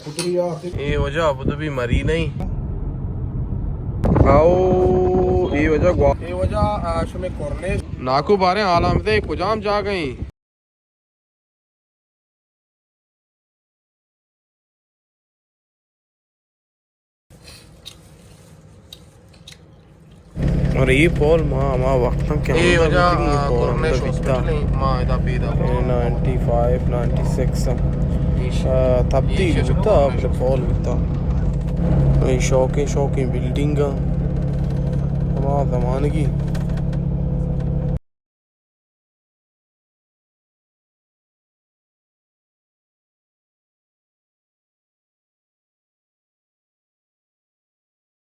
ये वजह Abu Dhabi मरी नहीं आओ ये वजह शुमे कोरने नाकू बारे आलामते कुजाम जा गई और ये पोल माँ वक्त क्या ये वजह कोरने शोस्ता माँ इधर पीदा 95 96 तब्दील बिता अपने पोल बिता ये शौकी बिल्डिंग हमारा ज़माने की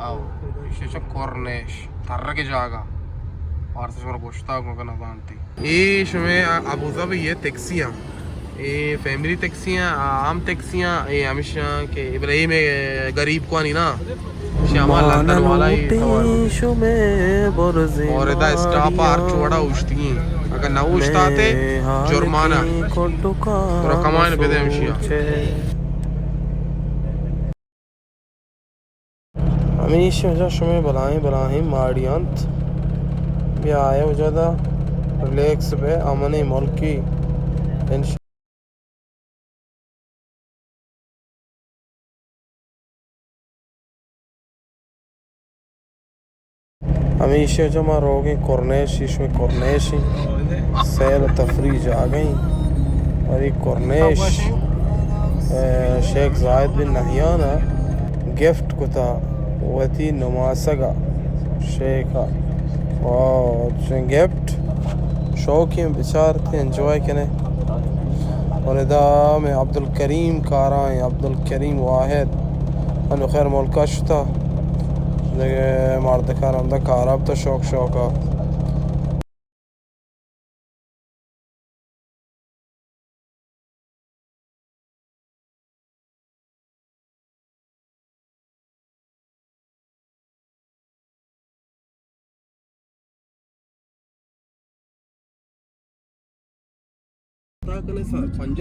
आओ इसे कॉर्नेश थर्रा के जागा और से मेरा पोस्ता को ना बांधती ये इसमें अबू धाबी ये टैक्सियां ये फैमिली टैक्सियां आम टैक्सियां ये हमेशा के इब्राहिम गरीब को नहीं ना श्यामा लंदन वाला ही और इधर स्टॉप आर चौड़ा उछती अगर ना उछताते जुर्माना और कमाने पे दे हमेशा हमेशा वजह शुमे बलाएं माड़ियांत भी आए वजह रिलैक्स पे अमन मुल्क की हमेशा जमा रोगे कॉर्नेश इसमें कॉर्नेश सैर तफरीज आ गई और ये कॉर्नेश शेख जायद बिन नहियान गिफ्ट को था वती नुमासगा शेखा और गिफ्ट शौकीन बेचार थे एंजॉय करें और इदा में अब्दुल करीम काराएं अब्दुल करीम वाहिद अनु खैर मुल्कश था मर्द कारंदा कारब तो शौका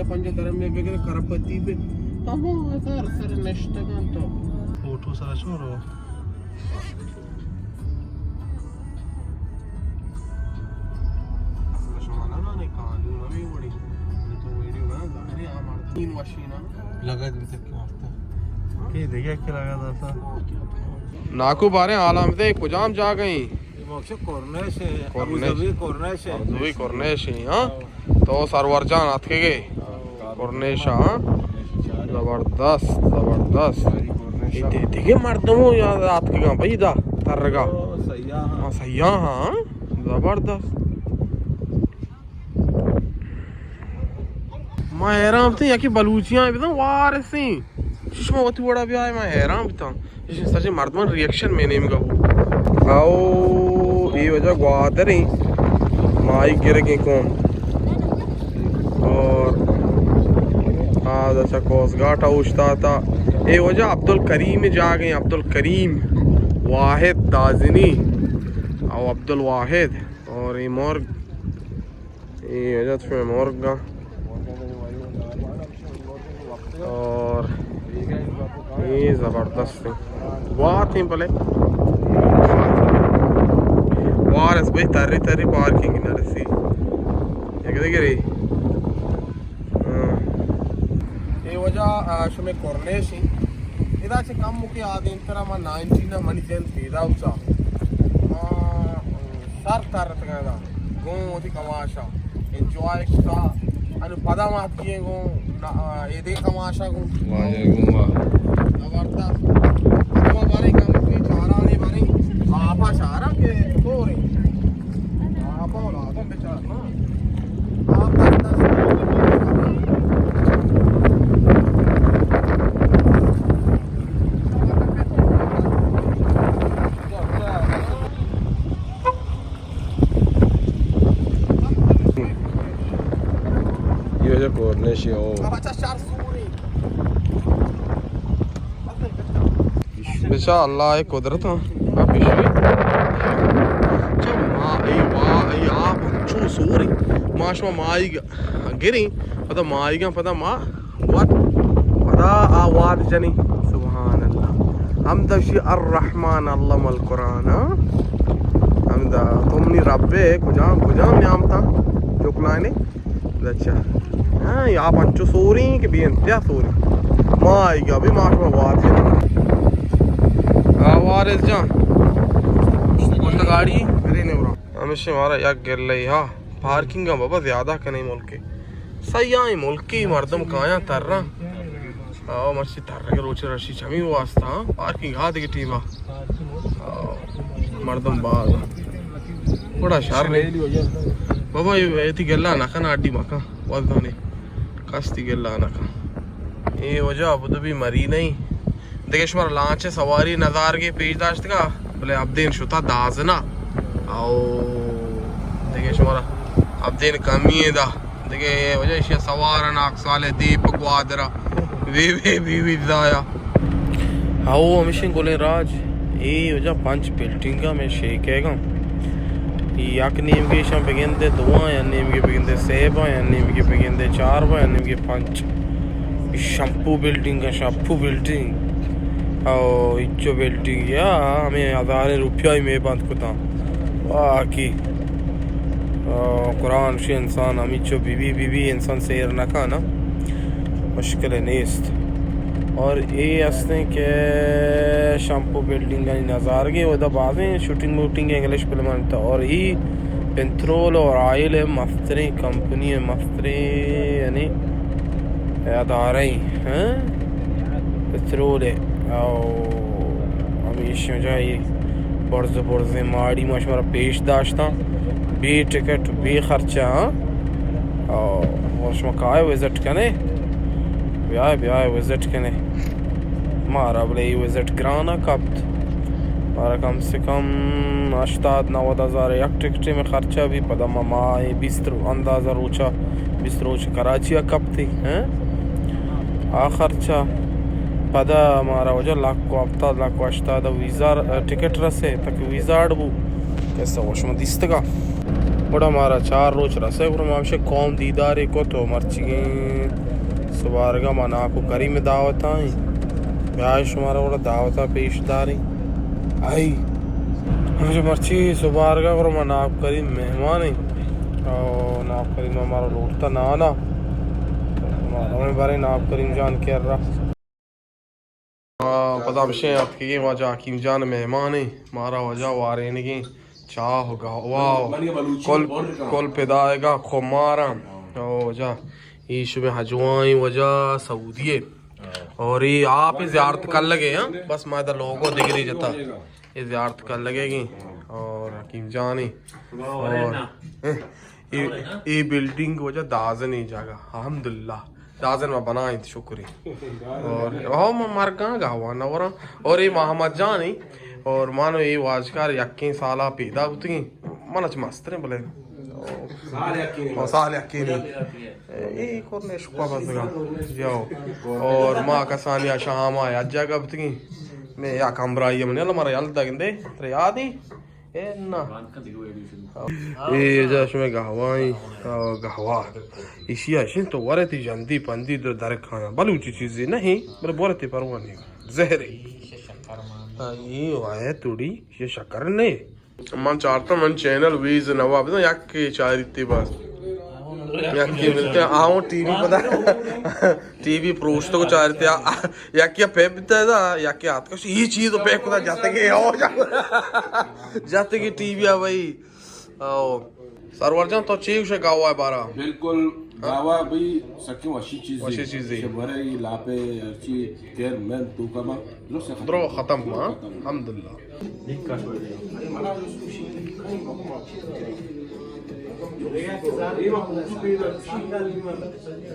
पंजा दरम में वगैरह करपति पे तब सर सर नष्ट kan तो फोटो सारा छोड़ो शमाना ना ने कानून में बड़ी तो वीडियो बना अरे आ मार तीन मशीना लगा भी तक मारता ये देखिए क्या लगा था नाकू बारे आलामते कुजाम जा गई मोक्ष कॉर्नेश है अबू धाबी कॉर्नेश है हां तो सरवर जान हाथ के गए कॉर्नेश हां जबरदस्त देखिए मर्दों याद हाथ के गांव भाई दा तरगा सैया हां जबरदस्त मैं हैरान थे या कि बलूचियां भी तो वार से सुषमा वती बड़ा भी आए मैं हैरान था इसमें सच मर्दों रिएक्शन मैंने इनका आओ ये वजह ग्वादर ही माई गिर गए कौन और आज अच्छा कोसगाटा उछता था ये वजह अब्दुल करीम जा गए अब्दुल करीम वाहिद दाजिनी और अब्दुल वाहिद और ये मोर्ग ये वजह तो मोर्ग का और ये ज़बरदस्त है बहुत ही भले वारस भाई तर्री पार्किंग नरसी ये वजह शुमे कॉर्नेश इधर से कम मुके आदि इंतरा मा 19 मनी सेल पीदा उसा सर तरत गदा गो ओती कमाशा एंजॉय सा अनु पदा मात किए गो ये दे कमाशा गो जबरदस्त वो बारे कम के चारा ने बारे आपा चारा के तोरे आपा वाला तो बेचारा ना ये जो कॉर्नेश हो बेचा अल्लाह एक कुदरत आप Maşma maiga giri pada maiga pada ma what pada awad jani subhanallah hamda shi ar-rahman allama al-quran hamda tumni rabbe kujam niamta joklane अच्छा हाँ यहाँ पंचो सोरी के भी क्या सोरी maiga भी maşma wad आवाज़ जा कुछ गाड़ी मेरे ने उड़ा हमेशा हमारा याक गिर लई हाँ पार्किंग का बाबा ज़्यादा का नहीं मुल्क के सही आई मुल्क की मर्दम काया तर रहा आओ मर्सी तर रहा के रोचे रशी चमी वास्ता पार्किंग हाथ की टीम मर्दम बाग बड़ा शहर नहीं बाबा ये थी गल्ला ना खाना अड्डी मका वादने कस्ती गल्ला ना खा ये वजह अबू धाबी मरी नहीं देखिए शुमार लांच सवारी नज़ार के पेश दाश्त का बोले अब दिन शुता दाजना आओ देखिए शुमारा अब दिन कमी है दा देखिए वजह इसे सवार नाक्स वाले दीपक वादरा वे जाया आओ हमेशा गोले राज ये वजह पंच बिल्डिंग का मैं शेक है यक नीम के शाम बेगिंदे दुआ या नीम के बेगिंदे सेब या नीम के बेगिंदे चार या नीम के पंच शैम्पू बिल्डिंग का शैम्पू बिल्डिंग और इच्चो बिल्डिंग या हमें 1000 रुपया ही में बंद करता बाकी कुरान से इंसान हम इच्चो बीबी इंसान शेर न खाना मुश्किल है नेस्त और ये हंसते के शैम्पू बिल्डिंग का नज़ार के वो बाद में शूटिंग वूटिंग इंग्लिश फिल्म था और ये पेट्रोल और ऑयल है मफ्तरी कंपनी है मफ्तरी यानी अदारे हैं पेट्रोल है हमेशा जाइए बर्ज़ माड़ी मशवरा पेश दाश्ता बे टिकट बे खर्चा और मशमा विज़िट कने ब्याह विज़िट कने मारा बोले विज़िट कराना कब मारा कम से कम 80-90 एक टिकट में खर्चा भी पता मामा 20 अंदाज़ा रोचा 20 रोच कराची कब थी हैं आ खर्चा पदा हमारा वजह लाख को हफ्ता लाख को अश्ता वीज़ा टिकट रसे तक वीज़ा अड़बू कैसा वशम दिस्तगा बड़ा हमारा 4 रोज रसे और मामशे कौम दीदार को तो मर्ची सुबारगा मना को करी में दावत आई ब्याह शुमारा बड़ा दावत पेशदारी आई मुझे मर्ची सुबारगा और मना करी मेहमान ही और नाप करी में हमारा लौटता ना आना हमारा बारे नाप करीम जान के रहा पता बशे आपके ये वजह हकीम जान मेहमान है मारा वजह वारे की चाह होगा वाह कल पैदाएगा खुमारा वजह ईश में हजवाई वजह सऊदी है और ये आप ज़ियारत कर लगे हैं बस मैं तो लोगों को दिख रही जाता ये ज़ियारत कर लगेगी और हकीम जान ही और ये बिल्डिंग वजह दाजन ही जाएगा अल्हम्दुलिल्लाह दाजन में बनाई थी शुक्री और मर गावा नवरा और ये मोहम्मद जानी और मानो ये वाजकार यक्की साला पैदा होती मनच मस्त ने बोले साल यक्की ये करने शुक्र बस जाओ और माँ का सानिया शाम आया जगह होती मैं या कमरा ये मैंने हमारा याद तकंदे तेरे याद ही ना ये जैसे में गहवा इसी आशिन तो वरे थी जंदी पंदी दर दर खाना बलूची चीज़ें नहीं मेरे बोले थे परवाह नहीं जहरे ये वाये थोड़ी ये शक्कर नहीं मन चाहता मन चैनल वीज नवाब ना याक के चारित्य बस याक के मिलते हैं आओ टीवी पता टीवी प्रोस्ट को चारित्य याक क्या पे बिता है ना याक के हाथ का ये चीज़ पे खुदा जाते के आओ जाते के टीवी आ भाई आओ सरवरजन तो चीज से गावा है बारा बिल्कुल गावा भाई सच्ची वशी चीज़ है बरे लापे अच्छी तेर मैं तो कमा द्रो खत्म हुआ अल्हम्दुलिल्लाह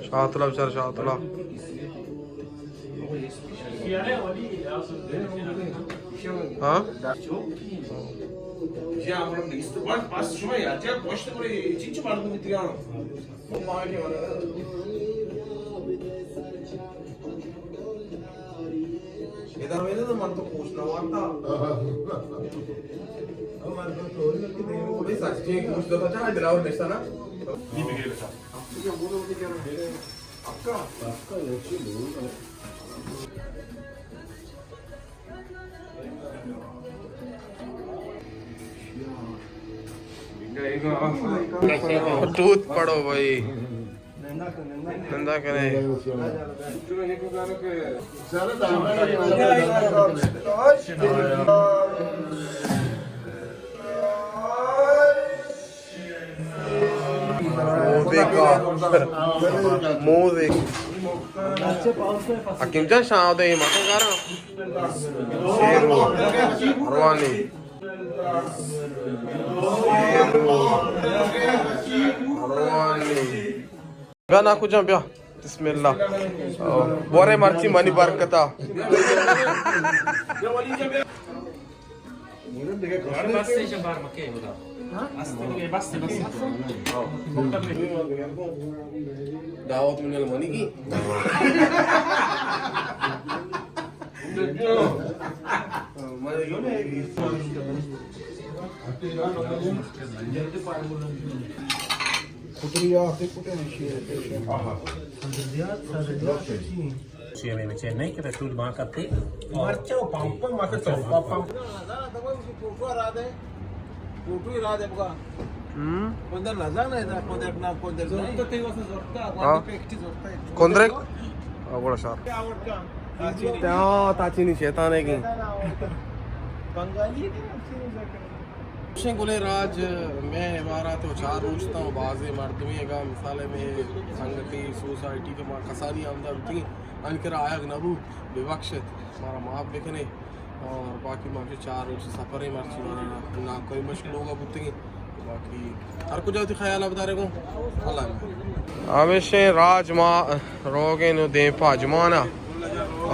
शातला बेचारा शातला हाँ já agora isso pode passar chama já já gosta por aí gente para do triano इधर मेरे तो मन तो पूछना हुआ था अब मन तो थोड़ी लगी नहीं वो भी सच में पूछ दो था इधर और निशा ना टूथ पड़ो भाई नंदा करे Hakimcan şahadayım bakın karım. Şeru Arwani Gak aku jump ya. Bismillah. Bore marci mani barkata. Daawat minal mani ki. Chennai ke betul maa kate marcha pampa maka pampa photo ही राहते बघा कोणतर लजा नाही ना कोणतर जोरतो ते असं जोरता कोणते एकटी जोरता Kondrek. Bola şar. आवडता Ya taçini şeytan है की. बंगाली गुले राज मैं इमारत और चार रोजता हूँ बाज़े मर्दमी का मिसाले में संगति सोसाइटी के माँ कसारी आमदा थी अनकर आयग नबू बेबख्शत हमारा माफ देखने और बाकी माफी चार रोज सफ़र ही मर्ची ना कोई मुश्किल होगा बुतगी बाकी हर कुछ होती ख्याल बता रहे को अल्लाह हमेशा राज माँ रोगे नो दे पाजमाना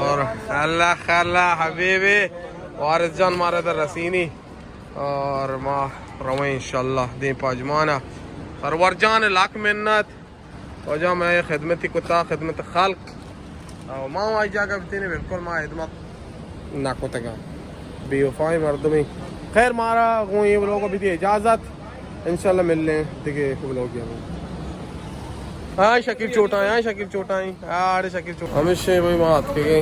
और अल्लाह खल्ला हबीबी वारिस जान मारे दर रसीनी और माँ रवे इंशाल्लाह दे पाजमाना और वरजान लाख मिन्नत और जब मैं खिदमती कुत्ता खिदमत खाल्क और माँ आई जाकर बताने बिल्कुल माँ खिदमत ना कुत्ता बेवफाई मर्दमी खैर मारा वो ये लोगों को भी दी इजाज़त इंशाल्लाह मिल लें देखिए लोग हाँ शकील चोटा है शकील चोटा है अरे शकील चोटा हमेशा वही बात के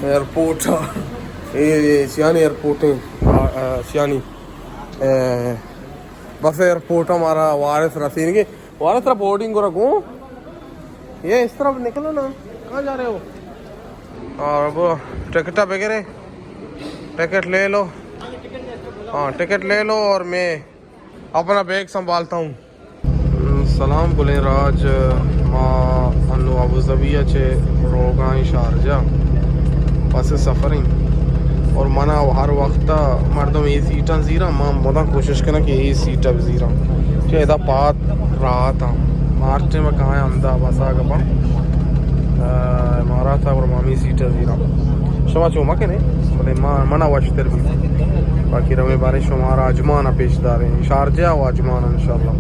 एयरपोर्ट ये सियानी एयरपोर्ट है सियानी बस एयरपोर्ट हमारा वारिस रसीन के वारिस तरफ बोर्डिंग को रखूँ ये इस तरफ निकलो ना कहाँ जा रहे हो और वो टिकट वगैरह टिकट ले लो हाँ टिकट ले लो और मैं अपना बैग संभालता हूँ सलाम गुले राज माँ अनु अबू ज़बिया चे रोगाई शारजा बस सफ़रिंग और मना हर वक्त मर्दम ये सीटा ज़ीरा माँ मदा कोशिश करना कि ये सीटा भी ज़ीरा कि पात रहा था मार्च में कहाँ है अमदा बसा कपा मारा था और मामी सीटा ज़ीरा शमा चुमा के नहीं बोले माँ मना वाशतर भी बाकी रवे बारे शुमारा अजमाना पेशदार हैं शारजा व अजमाना इंशाल्लाह